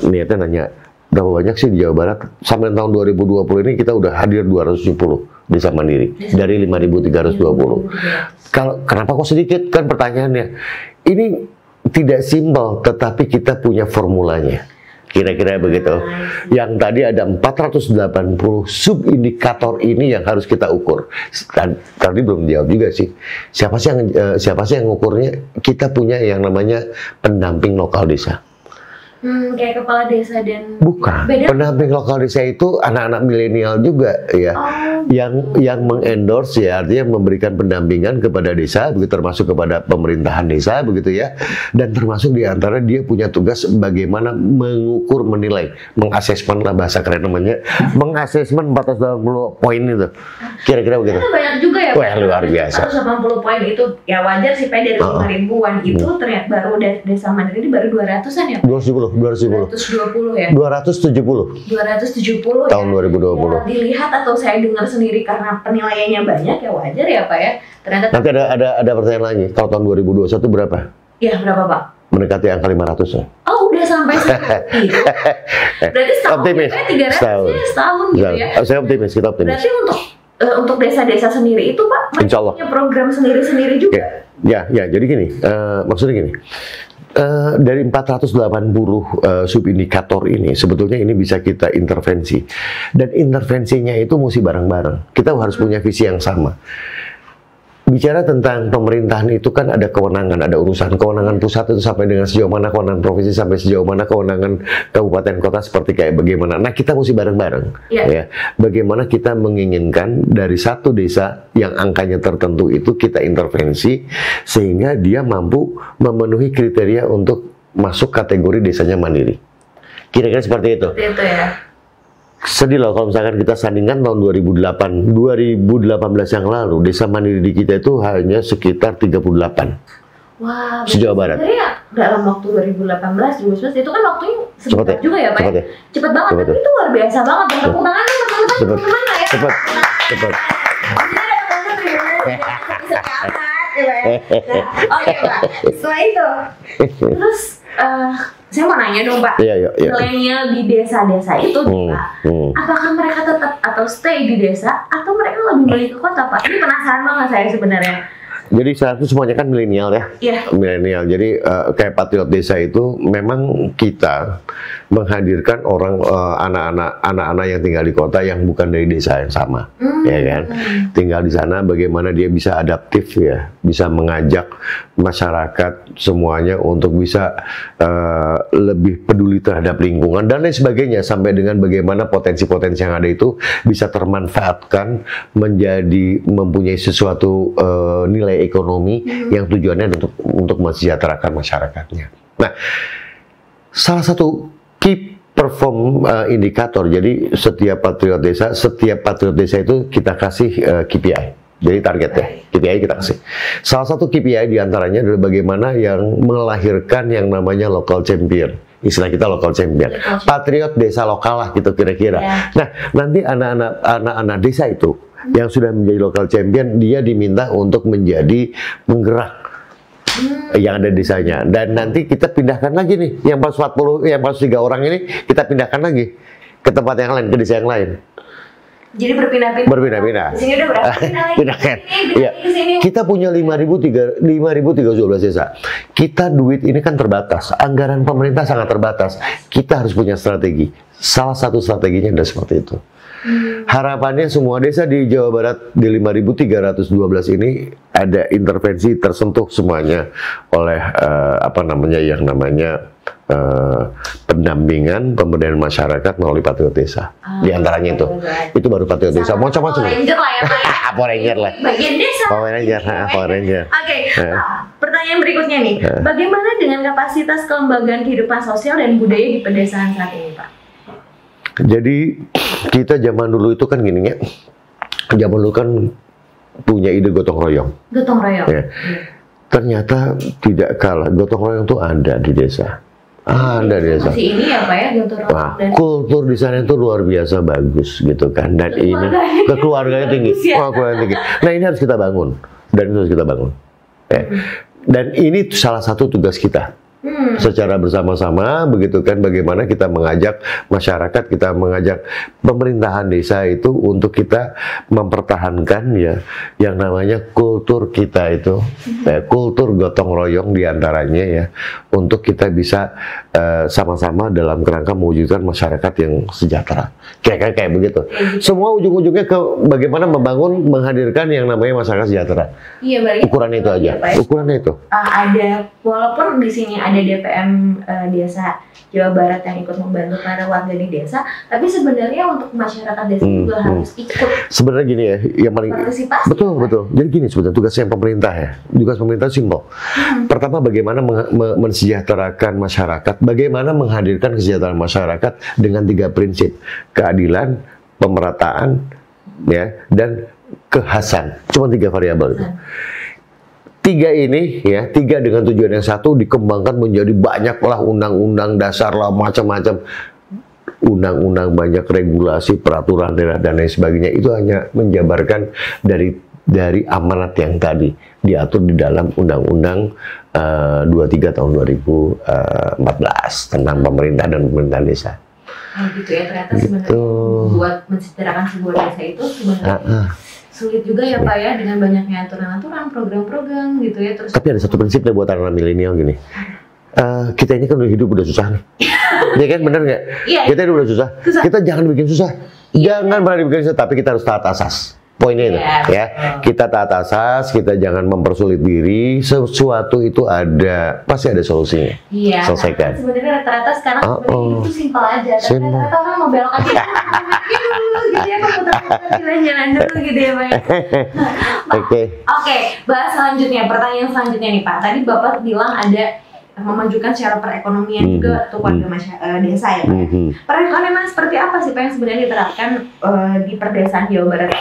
niatnya nanya, berapa banyak sih di Jawa Barat sampai tahun 2020 ini kita udah hadir 270 desa mandiri dari 5.320. Kenapa kok sedikit? Kan pertanyaannya. Ini tidak simpel, tetapi kita punya formulanya. Kira-kira begitu. Yang tadi ada 480 sub-indikator ini yang harus kita ukur. Tadi belum dijawab juga sih. Siapa sih yang ngukurnya? Kita punya yang namanya pendamping lokal desa. Kayak kepala desa dan bukan. Beda. Pendamping lokal desa itu anak-anak milenial juga ya, yang mengendorse ya, artinya memberikan pendampingan kepada desa, begitu, termasuk kepada pemerintahan desa begitu ya, dan termasuk diantara dia punya tugas bagaimana mengukur, menilai, mengasesmen lah bahasa keren namanya, mengasesmen 480 poin itu, kira-kira begitu. Itu banyak juga ya. Wah, luar biasa. 180 poin itu ya wajar sih, dari 5.000-an itu ternyata baru desa mandiri ini baru 200-an ya. 220 ya? 270 270 tahun 2020. Ya, dilihat atau saya dengar sendiri karena penilaiannya banyak ya wajar ya Pak ya. Ternyata nanti ada pertanyaan lagi. Kalau tahun 2021 berapa? Ya berapa Pak? Mendekati angka 500 ya. Oh udah sampai seperti itu. Berarti setahun optimis. 300 setahun gitu ya. Saya optimis, kita optimis. Berarti untuk desa-desa sendiri itu Pak, Insya Allah. punya program sendiri-sendiri juga. Ya, jadi gini, maksudnya gini. Dari 480 subindikator ini sebetulnya ini bisa kita intervensi, dan intervensinya itu mesti bareng-bareng. Kita harus punya visi yang sama. Bicara tentang pemerintahan itu kan ada kewenangan, ada urusan kewenangan pusat itu sampai dengan sejauh mana, kewenangan provinsi sampai sejauh mana, kewenangan kabupaten kota seperti kayak bagaimana. Nah, kita mesti bareng-bareng ya. Bagaimana kita menginginkan dari satu desa yang angkanya tertentu itu kita intervensi sehingga dia mampu memenuhi kriteria untuk masuk kategori desanya mandiri. Kira-kira seperti itu. Seperti itu ya. Sedih loh kalau misalkan kita sandingkan tahun 2018 yang lalu, desa mandiri di kita itu hanya sekitar 38. Wah, se-Jawa Barat. Ya, dalam waktu 2018, 2019 itu kan waktunya sebentar juga ya Pak. Cepet banget, tapi itu luar biasa banget. Tepuk tangan teman-teman gimana ya? Cepet. Oke Pak, setelah itu terus saya mau nanya dong Pak, milenial di desa-desa itu Pak, apakah mereka tetap atau stay di desa atau mereka lebih milih ke kota Pak? Ini penasaran banget saya sebenarnya. Jadi saat itu semuanya kan milenial ya, milenial. Jadi kayak Patriot Desa itu memang kita menghadirkan anak-anak yang tinggal di kota yang bukan dari desa yang sama, ya kan? Tinggal di sana, bagaimana dia bisa adaptif ya, bisa mengajak masyarakat semuanya untuk bisa lebih peduli terhadap lingkungan dan lain sebagainya, sampai dengan bagaimana potensi-potensi yang ada itu bisa termanfaatkan menjadi mempunyai sesuatu nilai ekonomi yang tujuannya untuk mensejahterakan masyarakatnya. Nah, salah satu key perform indikator, jadi setiap patriot desa itu kita kasih KPI. Jadi target ya, KPI kita kasih. Salah satu KPI diantaranya adalah bagaimana yang melahirkan yang namanya local champion. Istilah kita local champion. Patriot desa lokal lah gitu kira-kira. Nah, nanti anak-anak desa itu yang sudah menjadi local champion, dia diminta untuk menjadi penggerak yang ada di desanya. Dan nanti kita pindahkan lagi nih, yang 40, yang 3 orang ini kita pindahkan lagi ke tempat yang lain, ke desa yang lain. Jadi berpindah-pindah. Di sini udah berapa? Pindahkan. Ya. Kita punya 5.312 desa. Kita duit ini kan terbatas. Anggaran pemerintah sangat terbatas. Kita harus punya strategi. Salah satu strateginya adalah seperti itu. Harapannya semua desa di Jawa Barat di 5.312 ini ada intervensi tersentuh semuanya oleh yang namanya pendampingan pemberdayaan masyarakat melalui Patriot Desa. Di antaranya itu baru Patriot Desa. Macam-macam. Ranger lah ya, Pak. Power Ranger lah. Bagian desa. Power Ranger. Oke. Pertanyaan berikutnya nih, bagaimana dengan kapasitas kelembagaan kehidupan sosial dan budaya di pedesaan saat ini, Pak? Jadi kita zaman dulu itu kan gini ya, zaman dulu kan punya ide gotong royong. Gotong royong. Ya. Ternyata tidak kalah, gotong royong itu ada di desa. Ada di desa. Masih ini ya Pak ya, gotong royong. Nah, kultur di sana itu luar biasa bagus gitu kan. Dan ini kekeluarganya tinggi. Keluarganya tinggi. Nah ini harus kita bangun. Dan itu harus kita bangun. Ya. Dan ini salah satu tugas kita. Secara bersama-sama begitu kan, bagaimana kita mengajak masyarakat, kita mengajak pemerintahan desa itu untuk kita mempertahankan ya yang namanya kultur kita itu, kultur gotong royong diantaranya ya, untuk kita bisa sama-sama dalam kerangka mewujudkan masyarakat yang sejahtera. Kayak begitu. Semua ujung-ujungnya ke bagaimana membangun, menghadirkan yang namanya masyarakat sejahtera. Iya, berarti ukurannya itu aja. Ukurannya itu. Ada, walaupun di sini ada DPM Desa Jawa Barat yang ikut membantu para warga di desa, tapi sebenarnya untuk masyarakat desa juga harus ikut. Sebenarnya gini ya, yang paling partisipasi. Betul. Jadi gini sebetulnya tugasnya pemerintah ya. Tugas pemerintah simpel. Pertama, bagaimana mensejahterakan masyarakat, bagaimana menghadirkan kesejahteraan masyarakat dengan 3 prinsip: keadilan, pemerataan, ya, dan kekhasan. Cuma 3 variabel itu. 3 ini ya, 3 dengan tujuan yang satu dikembangkan menjadi banyaklah undang-undang dasar lah, macam-macam undang-undang, banyak regulasi, peraturan daerah dan lain sebagainya. Itu hanya menjabarkan dari amanat yang tadi diatur di dalam Undang-Undang 23 tahun 2014 tentang pemerintah dan pemerintahan desa. Oh gitu ya, ternyata sebenarnya buat mensejahterakan sebuah desa itu sebenarnya sulit juga ya Pak ya, dengan banyaknya aturan-aturan, program-program gitu ya. Terus tapi ada satu prinsip buat anak milenial gini, kita ini kan udah hidup udah susah nih, ya kan, bener nggak? Iya. Kita udah susah. Kita jangan bikin susah, jangan pernah dibikin susah, tapi kita harus taat asas. Poinnya itu, ya. Kita taat asas, kita jangan mempersulit diri. Sesuatu itu pasti ada solusinya. Iya. Selesaikan. Sebenarnya rata-rata sekarang itu simpel aja. Tapi rata-rata orang mau belok aja dulu, gitu ya, putar-putar jalan-jalan dulu gitu ya Pak. Oke, bahas selanjutnya. Pertanyaan selanjutnya nih Pak. Tadi Bapak bilang ada memajukan secara perekonomian juga untuk warga desa ya Pak. Perekonomian seperti apa sih Pak yang sebenarnya diterapkan di perdesaan Jawa Barat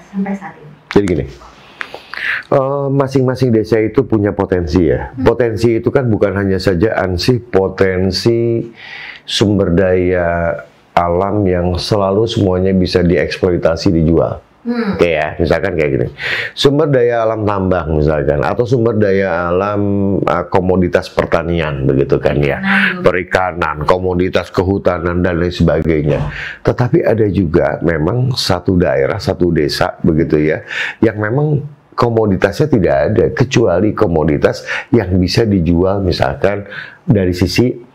sampai saat ini? Jadi gini, masing-masing desa itu punya potensi ya. Potensi itu kan bukan hanya saja ansih potensi sumber daya alam yang selalu semuanya bisa dieksploitasi, dijual. Oke ya, misalkan kayak gini, sumber daya alam tambang misalkan, atau sumber daya alam komoditas pertanian begitu kan ya, perikanan, komoditas kehutanan dan lain sebagainya. Tetapi ada juga memang satu daerah, satu desa begitu ya, yang memang komoditasnya tidak ada kecuali komoditas yang bisa dijual misalkan dari sisi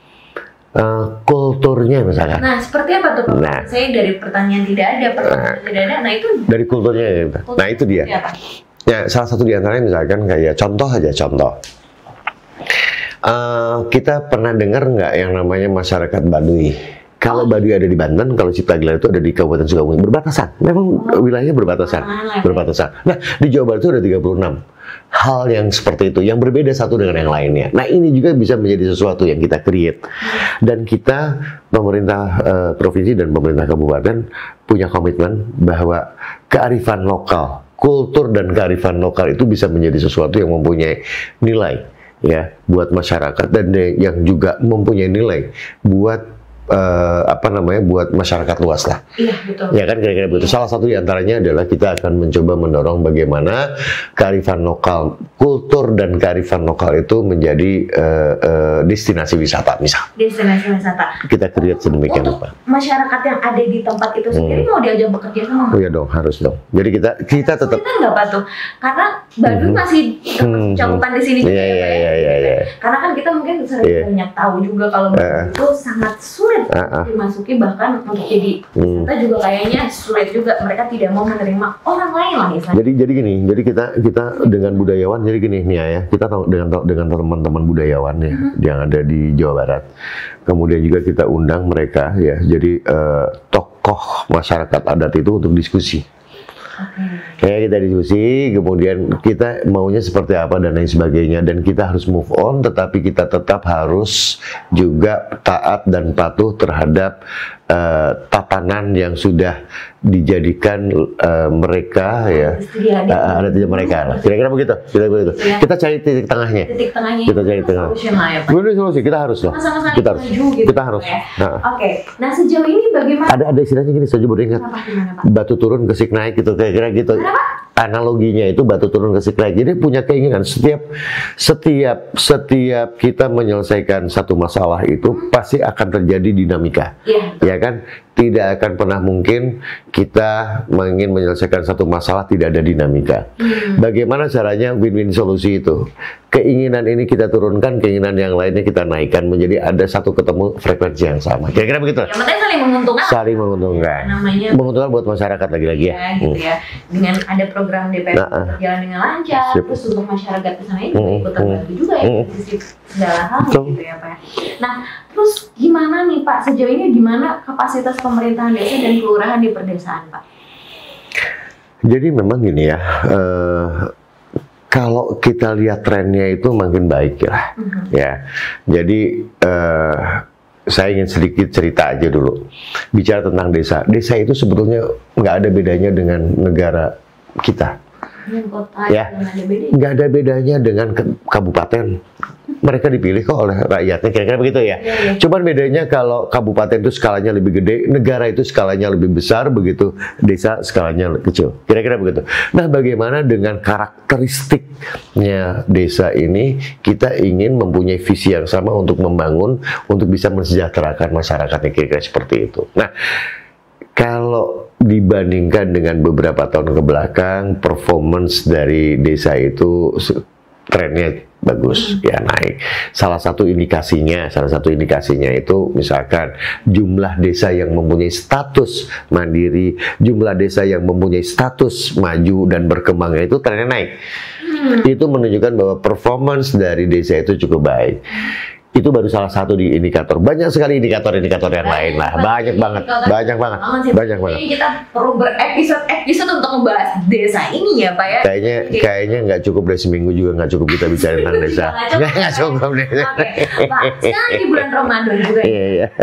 kulturnya misalkan. Nah, seperti apa tuh Pak? Nah, saya dari pertanyaan tidak ada, tidak ada. Nah, itu dari kulturnya ya. Nah, itu dia. Ya, salah satu di antaranya misalkan kayak contoh. Kita pernah dengar nggak yang namanya masyarakat Baduy? Kalau Baduy ada di Banten, kalau Ciptagelar itu ada di Kabupaten Sukabumi, berbatasan. Memang wilayahnya berbatasan. Nah, di Jawa Barat itu ada 36. Hal yang seperti itu, yang berbeda satu dengan yang lainnya. Nah, ini juga bisa menjadi sesuatu yang kita create. Dan kita, pemerintah provinsi dan pemerintah kabupaten, punya komitmen bahwa kearifan lokal, kultur dan kearifan lokal itu bisa menjadi sesuatu yang mempunyai nilai ya buat masyarakat dan yang juga mempunyai nilai buat buat masyarakat luas lah. Iya, betul. Ya kan kira-kira begitu. Salah satu diantaranya adalah kita akan mencoba mendorong bagaimana kearifan lokal, kultur dan kearifan lokal itu menjadi destinasi wisata misal. Destinasi wisata. Kita create sedemikian Untuk rupa. Masyarakat yang ada di tempat itu sendiri mau diajak bekerja sama? Oh iya dong, harus dong. Jadi kita tetap. Kita nggak Pak tuh, karena Baduy masih cakupan di sini juga Iya. Karena kan kita mungkin sering banyak tahu juga kalau Baduy itu sangat sulit dimasuki, bahkan untuk jadi wisata juga kayaknya sulit juga, mereka tidak mau menerima orang lain lah ya. Jadi gini, jadi kita dengan budayawan, jadi gini nih ya, kita tahu dengan teman-teman budayawan ya yang ada di Jawa Barat. Kemudian juga kita undang mereka ya, jadi tokoh masyarakat adat itu untuk diskusi. Kayak kita diskusi, kemudian kita maunya seperti apa dan lain sebagainya, dan kita harus move on, tetapi kita tetap harus juga taat dan patuh terhadap tatanan yang sudah dijadikan mereka ya, adat mereka lah. Kira-kira begitu, kita cari titik tengahnya. Kita cari tengah. Solusi kita harus loh. Kita harus. Oke. Nah sejauh ini bagaimana? Ada istilahnya gini, saya baru ingat. Batu turun kesik naik gitu, kira-kira gitu. Analoginya itu batu turun ke sik naik. Jadi punya keinginan setiap kita menyelesaikan satu masalah itu pasti akan terjadi dinamika. Ya kan? Tidak akan pernah mungkin kita ingin menyelesaikan satu masalah tidak ada dinamika. Bagaimana caranya win-win solusi itu? Keinginan ini kita turunkan, keinginan yang lainnya kita naikkan menjadi ada satu ketemu frekuensi yang sama. Kira-kira begitu. Yang penting saling menguntungkan. Saling menguntungkan. Namanya menguntungkan buat masyarakat lagi-lagi ya. Gitu ya. Dengan ada program DPR berjalan dengan lancar, terus untuk masyarakat di sana juga ikut terbantu juga ya dari sisi segala hal gitu ya Pak. Nah, terus gimana nih Pak, sejauh ini gimana kapasitas pemerintahan desa dan kelurahan di perdesaan Pak? Jadi memang gini ya, kalau kita lihat trennya itu makin baik ya. Jadi saya ingin sedikit cerita aja dulu, bicara tentang desa. Desa itu sebetulnya nggak ada bedanya dengan negara kita. Ya, nggak ada bedanya dengan kabupaten. Mereka dipilih kok oleh rakyatnya, kira-kira begitu ya. Cuman bedanya kalau kabupaten itu skalanya lebih gede, negara itu skalanya lebih besar, begitu desa skalanya kecil. Kira-kira begitu. Nah, bagaimana dengan karakteristiknya desa ini? Kita ingin mempunyai visi yang sama untuk membangun, untuk bisa mensejahterakan masyarakatnya, kira-kira seperti itu. Nah, kalau dibandingkan dengan beberapa tahun ke belakang, performance dari desa itu trennya bagus ya, naik. Salah satu indikasinya itu misalkan jumlah desa yang mempunyai status mandiri, jumlah desa yang mempunyai status maju dan berkembangnya itu trennya naik. Itu menunjukkan bahwa performance dari desa itu cukup baik. Itu baru salah satu di indikator. Banyak sekali indikator-indikator yang lain lah. Banyak banget. Ini kita perlu berepisode untuk membahas desa ini ya Pak ya. Kayaknya nggak cukup dari seminggu juga, nggak cukup kita bicara tentang desa. Nggak cukup deh. Pak, sekarang di bulan Ramadan juga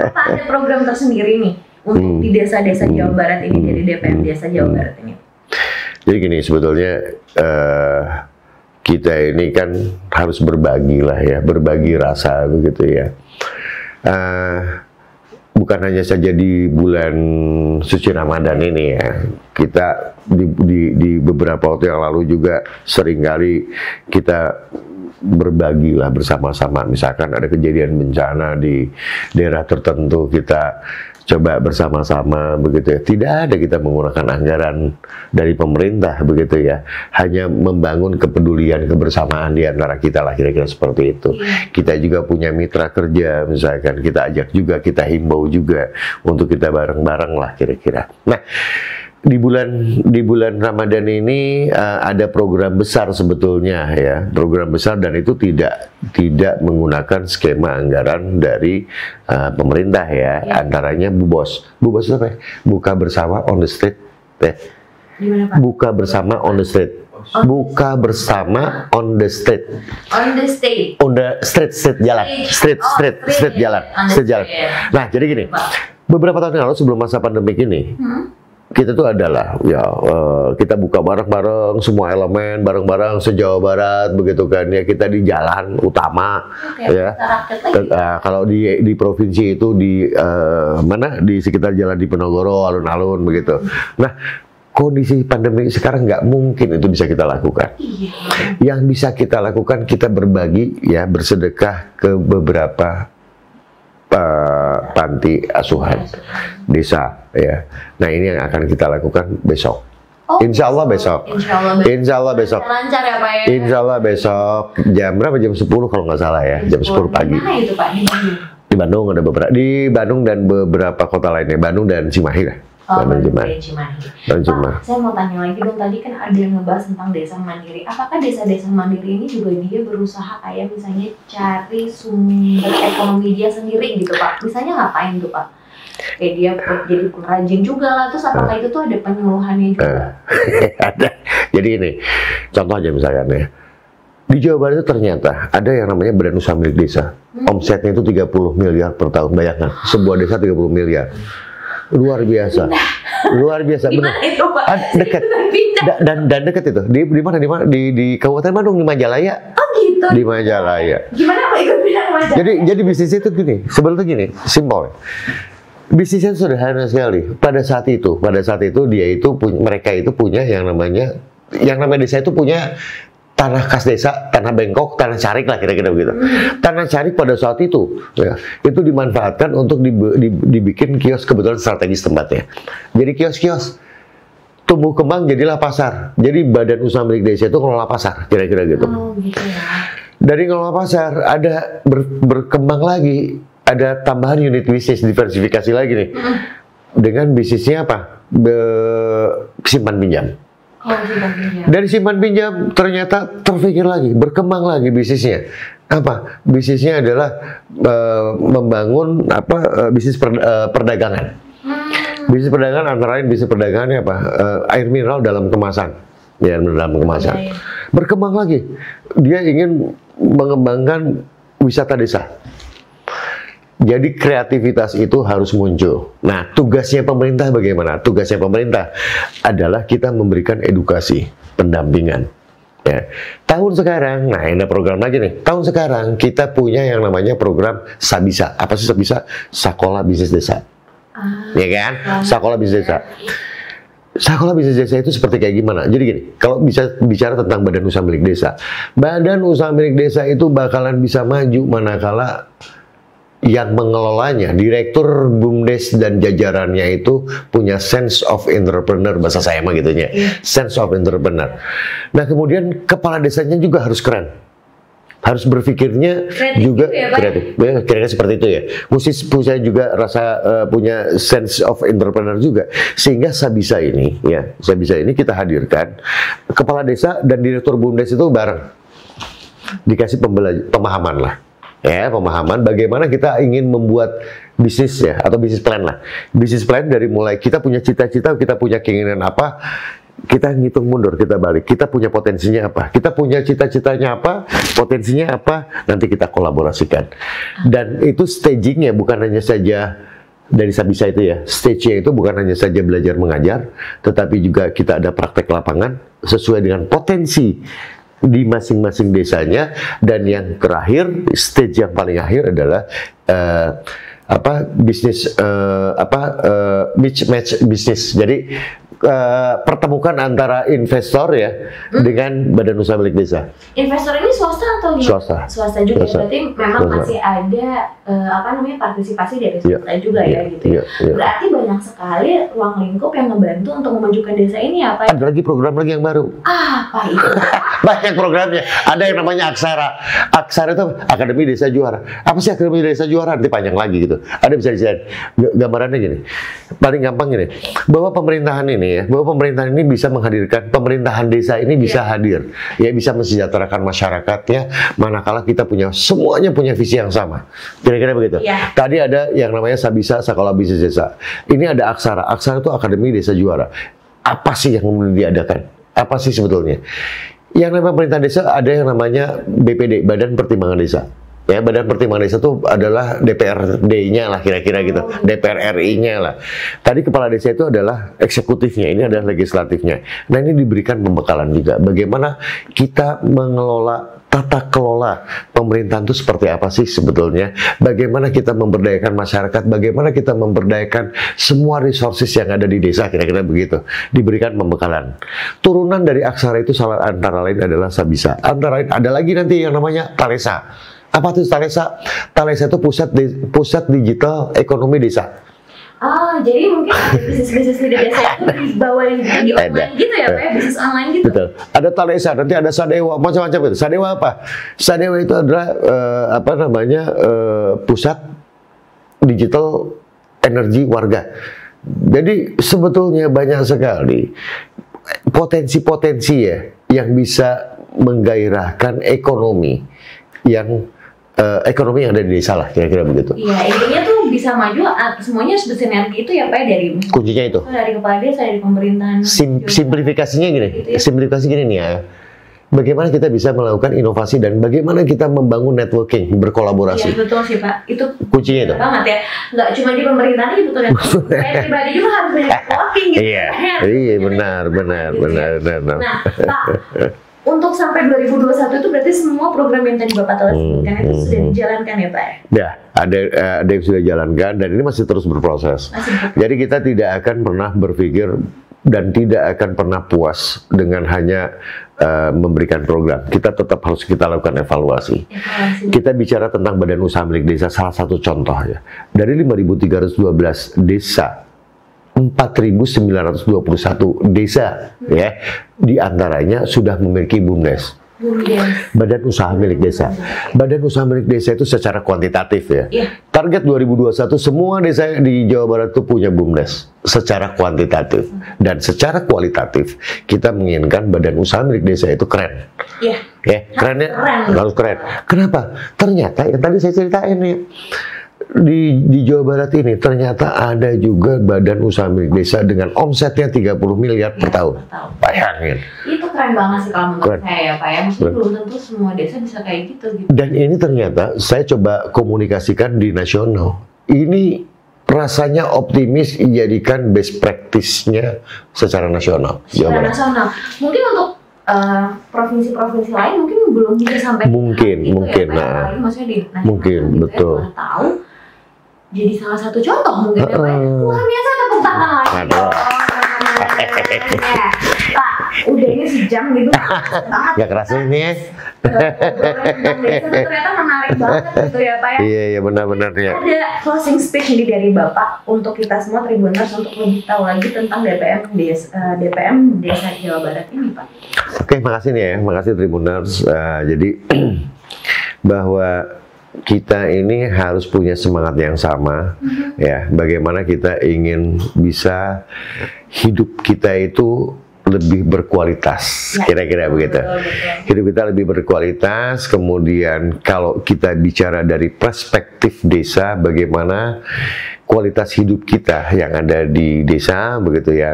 Pak ada program tersendiri nih untuk di desa-desa Jawa Barat ini, jadi DPR Desa Jawa Barat ini. Jadi gini sebetulnya. Kita ini kan harus berbagi lah ya, berbagi rasa begitu ya. Bukan hanya saja di bulan suci Ramadan ini ya, kita di beberapa waktu yang lalu juga seringkali kita berbagi lah bersama-sama. Misalkan ada kejadian bencana di daerah tertentu, kita coba bersama-sama begitu ya. Tidak ada kita menggunakan anggaran dari pemerintah begitu ya. Hanya membangun kepedulian, kebersamaan di antara kita lah, kira-kira seperti itu. Kita juga punya mitra kerja misalkan, kita ajak juga, kita himbau juga untuk kita bareng-bareng lah kira-kira. Nah, di bulan Ramadan ini ada program besar sebetulnya ya, program besar, dan itu tidak menggunakan skema anggaran dari pemerintah ya. Antaranya BUBOS apa ya? Buka bersama on the street Gimana, Pak? Buka bersama on the street. Buka bersama on the street. On the street. On the street jalan. Street jalan. Nah, jadi gini. Beberapa tahun yang lalu sebelum masa pandemik ini, kita tuh adalah ya kita buka bareng-bareng semua elemen bareng-bareng se-Jawa Barat begitu kan ya, kita di jalan utama ya. Kalau di provinsi itu di mana di sekitar Jalan Diponegoro, alun-alun begitu. Nah, kondisi pandemi sekarang nggak mungkin itu bisa kita lakukan. Yang bisa kita lakukan, kita berbagi ya, bersedekah ke beberapa panti asuhan desa ya. Nah, ini yang akan kita lakukan besok. Insya Allah besok. Insya Allah besok. Lancar ya Pak ya? Insya Allah besok jam berapa? Jam 10 kalau nggak salah ya. Jam 10 pagi. Mana itu Pak? Di Bandung ada beberapa. Di Bandung dan beberapa kota lainnya. Bandung dan Cimahi lah. Bandung Cimahi. Pak, saya mau tanya lagi dong, tadi kan ada yang ngebahas tentang desa mandiri. Apakah desa-desa mandiri ini juga dia berusaha kayak misalnya cari sumber ekonomi dia sendiri gitu Pak? Misalnya ngapain tuh Pak? Kayak dia jadi pengrajin juga lah, terus apakah itu tuh ada penyuluhannya juga? Ada. Jadi ini, contoh aja misalkan ya. Di Jawa Barat itu ternyata ada yang namanya Badan Usaha Milik Desa. Omsetnya itu 30 miliar per tahun, bayangkan. Sebuah desa 30 miliar. Luar biasa. Luar biasa, benar. Dekat. Dan dekat itu. Di mana? Di Kabupaten Bandung, di Majalaya. Oh gitu. Di Majalaya. Gimana Pak ikut pindah ke Majalaya? Jadi bisnisnya itu gini, sebetulnya gini, simpel. Bisnisnya sederhana sekali. Pada saat itu mereka itu punya yang namanya desa itu punya tanah kas desa, tanah bengkok, tanah carik lah kira-kira begitu. Tanah carik pada saat itu, ya, itu dimanfaatkan untuk dibikin kios, kebetulan strategis tempatnya. Jadi kios-kios tumbuh kembang jadilah pasar. Jadi Badan Usaha Milik Desa itu ngelola pasar, kira-kira gitu. Oh, gitu ya. Dari ngelola pasar ada berkembang lagi, ada tambahan unit bisnis, diversifikasi lagi nih. Dengan bisnisnya apa? Simpan pinjam. Dari simpan pinjam ternyata terpikir lagi, berkembang lagi bisnisnya. Apa? Bisnisnya adalah membangun bisnis perdagangan. Bisnis perdagangan antara lain bisnis perdagangannya apa? Air mineral dalam kemasan. Ya, dalam kemasan. Berkembang lagi. Dia ingin mengembangkan wisata desa. Jadi kreativitas itu harus muncul. Nah, tugasnya pemerintah bagaimana? Tugasnya pemerintah adalah kita memberikan edukasi, pendampingan. Ya. Tahun sekarang, nah ini program lagi nih. Tahun sekarang kita punya yang namanya program Sabisa. Apa sih Sabisa? Sekolah Bisnis Desa. Ya kan? Sekolah Bisnis Desa. Sekolah bisnis desa itu seperti kayak gimana? Jadi gini, kalau bisa bicara tentang Badan Usaha Milik Desa, Badan Usaha Milik Desa itu bakalan bisa maju manakala yang mengelolanya, direktur BUMDes dan jajarannya itu punya sense of entrepreneur, bahasa saya mah gitunya, sense of entrepreneur. Nah, kemudian kepala desanya juga harus keren, harus berpikirnya kreatif juga ya, kreatif, kira-kira seperti itu ya. Mesti punya juga rasa punya sense of entrepreneur juga, sehingga Sabisa ini kita hadirkan kepala desa dan direktur BUMDes itu bareng, dikasih pemahaman lah. Ya, pemahaman bagaimana kita ingin membuat bisnis ya, atau bisnis plan lah. Bisnis plan dari mulai kita punya cita-cita, kita punya keinginan apa, kita ngitung mundur, kita balik. Kita punya potensinya apa, kita punya cita-citanya apa, potensinya apa, nanti kita kolaborasikan. Dan itu stagingnya bukan hanya saja dari Sabisa itu ya, stage-nya itu bukan hanya saja belajar mengajar, tetapi juga kita ada praktek lapangan sesuai dengan potensi di masing-masing desanya. Dan yang terakhir, stage yang paling akhir adalah bisnis match bisnis. Jadi pertemukan antara investor ya dengan Badan Usaha Milik Desa. Investor ini swasta atau gimana? Swasta juga. Swasta. Berarti memang masih ada partisipasi dari swasta juga ya gitu. Berarti banyak sekali ruang lingkup yang membantu untuk memajukan desa ini ya Pak? Ada lagi program lagi yang baru. Apa itu? Banyak programnya. Ada yang namanya Aksara. Aksara itu Akademi Desa Juara. Apa sih Akademi Desa Juara? Nanti panjang lagi gitu. Ada bisa dilihat. Gambarannya gini. Paling gampang gini. Bahwa pemerintahan ini bisa menghadirkan, pemerintahan desa ini bisa hadir, ya, bisa mensejahterakan masyarakatnya, manakala kita semuanya punya visi yang sama, kira-kira begitu. Tadi ada yang namanya Sabisa, Sekolah Bisnis Desa. Ini ada Aksara. Aksara itu Akademi Desa Juara. Apa sih yang kemudian diadakan? Apa sih sebetulnya? Yang namanya pemerintah desa ada yang namanya BPD, Badan Pertimbangan Desa. Ya, Badan Pertimbangan Desa itu adalah DPRD-nya lah kira-kira gitu, DPR RI-nya lah. Tadi kepala desa itu adalah eksekutifnya, ini adalah legislatifnya. Nah, ini diberikan pembekalan juga. Bagaimana kita mengelola tata kelola pemerintahan itu seperti apa sih sebetulnya? Bagaimana kita memberdayakan masyarakat? Bagaimana kita memberdayakan semua resources yang ada di desa? Kira-kira begitu. Diberikan pembekalan. Turunan dari aksara itu salah antara lain adalah Sabisa. Antara lain ada lagi nanti yang namanya Talesa. Apa tuh Talesa? Talesa itu pusat digital ekonomi desa. Oh, jadi mungkin ada bisnis-bisnis di desa itu dibawain di online gitu ya, Pak ya? Bisnis online gitu. Betul. Ada Talesa, nanti ada Sadewa, macam-macam itu. Sadewa apa? Sadewa itu adalah pusat digital energi warga. Jadi sebetulnya banyak sekali potensi-potensi ya yang bisa menggairahkan ekonomi yang ada di desa lah, kira-kira begitu. Iya, intinya tuh bisa maju, semuanya harus bersinergi itu ya Pak, dari kuncinya itu. Dari kepala desa, dari pemerintahan. Simplifikasinya gini, gitu ya? Simplifikasi gini nih ya. Bagaimana kita bisa melakukan inovasi dan bagaimana kita membangun networking, berkolaborasi. Iya betul sih Pak, itu kuncinya itu. Banget ya, nggak cuma di pemerintahan aja betul ya. Kayak pribadi juga harus banyak networking gitu. Iya, benar. Nah Pak, untuk sampai 2021 itu berarti semua program yang tadi Bapak telah sebutkan itu sudah dijalankan ya Pak? Ya, ada yang sudah dijalankan dan ini masih terus berproses. Jadi kita tidak akan pernah berpikir dan tidak akan pernah puas dengan hanya memberikan program. Kita tetap harus kita lakukan evaluasi. Kita bicara tentang badan usaha milik desa, salah satu contoh ya. Dari 5.312 desa, 4.921 desa ya, diantaranya sudah memiliki BUMDes, Badan Usaha Milik Desa. Badan Usaha Milik Desa itu secara kuantitatif ya. Target 2021 semua desa di Jawa Barat itu punya BUMDes secara kuantitatif, dan secara kualitatif kita menginginkan Badan Usaha Milik Desa itu keren. Kerennya harus keren. Kenapa? Ternyata yang tadi saya ceritain nih, di Jawa Barat ini ternyata ada juga badan usaha milik desa dengan omsetnya 30 miliar per tahun. Bayangin. Itu keren banget sih kalau menurut saya ya Pak ya. Maksudnya belum tentu semua desa bisa kayak gitu. Dan ini ternyata saya coba komunikasikan di nasional. Ini rasanya optimis dijadikan best practice-nya secara nasional. Secara nasional. Mungkin untuk provinsi-provinsi lain mungkin belum bisa sampai mungkin ya, nah, maksudnya di nasional mungkin gitu betul ya, tahu jadi salah satu contoh mungkin ya Pak. Luar biasa, tepuk tangan lagi. Pak, udah ini sejam gitu. Gak kerasa ini ya. Ternyata menarik banget gitu ya Pak ya. Iya benar-benar ya. Ada closing speech nih dari Bapak untuk kita semua Tribuners untuk lebih tahu lagi tentang DPM Desa Jawa Barat ini Pak. Oke, makasih nih ya, makasih Tribuners. Jadi bahwa kita ini harus punya semangat yang sama, ya. Bagaimana kita ingin bisa hidup kita itu lebih berkualitas, kira-kira begitu. Hidup kita lebih berkualitas. Kemudian kalau kita bicara dari perspektif desa, bagaimana kualitas hidup kita yang ada di desa, begitu ya,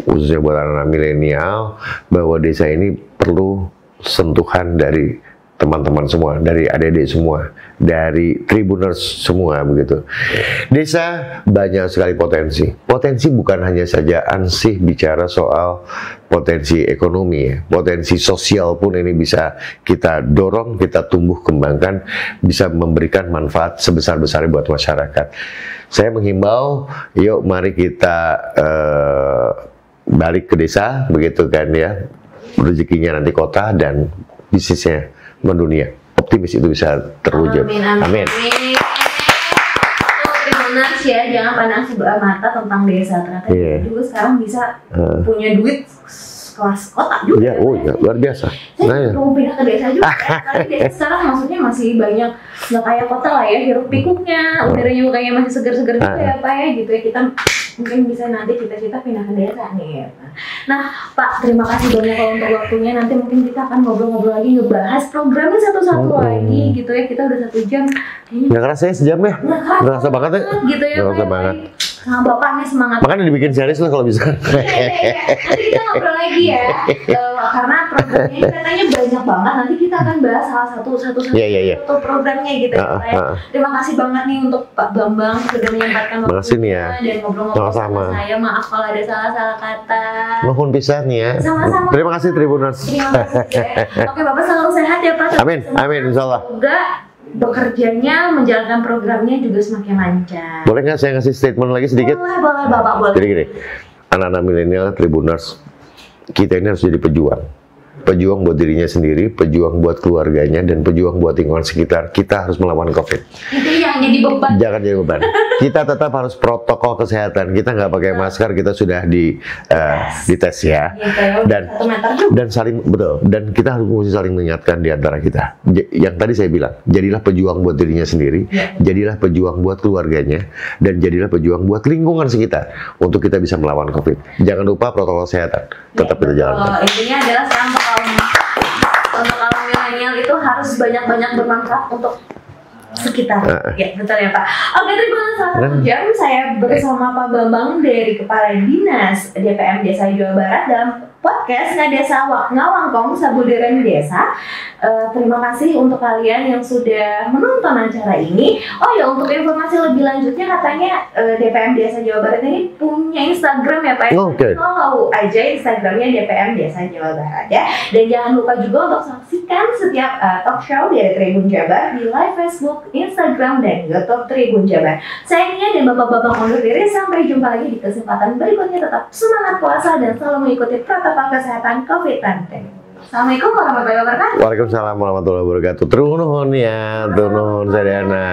khususnya buat anak milenial, bahwa desa ini perlu sentuhan dari teman-teman semua, dari adik-adik semua, dari Tribuners semua begitu. Desa banyak sekali potensi. Potensi bukan hanya saja ansih bicara soal potensi ekonomi ya. Potensi sosial pun ini bisa kita dorong, kita tumbuh kembangkan, bisa memberikan manfaat sebesar-besarnya buat masyarakat. Saya menghimbau, yuk mari kita balik ke desa begitu kan ya. Rezekinya nanti kota dan bisnisnya mendunia. Optimis itu bisa terwujud. Amin. Tribuners ya, jangan pandang sebelah mata tentang desa. Ternyata juga sekarang bisa punya duit kelas kota juga. Ya, luar biasa. Saya mau pindah ke desa juga. Tapi desa sekarang maksudnya masih banyak nggak kayak kota lah ya, hiruk pikuknya, udaranya juga kayaknya masih segar-segar juga ya Pak ya gitu ya. Kita mungkin bisa nanti cita-cita pindah ke desa nih ya. Nah Pak, terima kasih banyak untuk waktunya. Nanti mungkin kita akan ngobrol-ngobrol lagi, ngebahas programnya satu-satu lagi gitu ya. Kita udah 1 jam. Nggak kerasa ya sejam ya? Nggak kerasa banget ya? Gitu ya. Nggak kerasa banget. sama Bapak nih semangat. Makanya dibikin series lah kalau bisa. Nanti kita ngobrol lagi ya, karena programnya ini katanya banyak banget. Nanti kita akan bahas salah satu programnya gitu. Terima kasih banget nih untuk Pak Bambang sudah menyempatkan waktunya dan ngobrol-ngobrol sama saya. Maaf kalau ada salah-salah kata. Mohon pisah nih ya. Sama-sama. Terima kasih Tribuners. Terima kasih. Oke, Bapak selalu sehat ya Pak. Amin, amin, insyaallah. Semoga bekerjanya, menjalankan programnya juga semakin lancar. Boleh nggak saya ngasih statement lagi sedikit? Boleh Bapak, boleh. Jadi gini, anak-anak milenial Tribuners, kita ini harus jadi pejuang. Pejuang buat dirinya sendiri, pejuang buat keluarganya, dan pejuang buat lingkungan sekitar. Kita harus melawan COVID. Itu yang jadi beban. Jangan jadi beban. Kita tetap harus protokol kesehatan. Kita nggak pakai masker, kita sudah dites ya. Dan saling betul. Dan kita harus mesti saling mengingatkan di antara kita. Yang tadi saya bilang, jadilah pejuang buat dirinya sendiri, jadilah pejuang buat keluarganya, dan jadilah pejuang buat lingkungan sekitar untuk kita bisa melawan COVID. Jangan lupa protokol kesehatan. Tetap kita jalankan. Intinya adalah sekarang untuk kaum milenial itu harus banyak-banyak bermanfaat untuk sekitar. Ya, betul ya Pak. Oke, terima kasih. Jam saya bersama Pak Bambang dari Kepala Dinas DPM Desa Jawa Barat dalam podcast Ngadesa Ngawangkong Sabudaran Desa. Terima kasih untuk kalian yang sudah menonton acara ini. Oh ya, untuk informasi lebih lanjutnya katanya DPM Desa Jawa Barat ini punya Instagram ya Pak. Follow aja Instagramnya DPM Desa Jawa Barat ya. Dan jangan lupa juga untuk saksikan setiap talk show dari Tribun Jabar di live Facebook, Instagram, dan YouTube Tribun Jabar. Saya Nia dan Bapak-Bapak undur diri. Sampai jumpa lagi di kesempatan berikutnya. Tetap semangat puasa dan selalu mengikuti protokol kesehatan COVID-19. Assalamualaikum warahmatullahi wabarakatuh. Waalaikumsalam warahmatullahi wabarakatuh. Turun ya, turun sadana.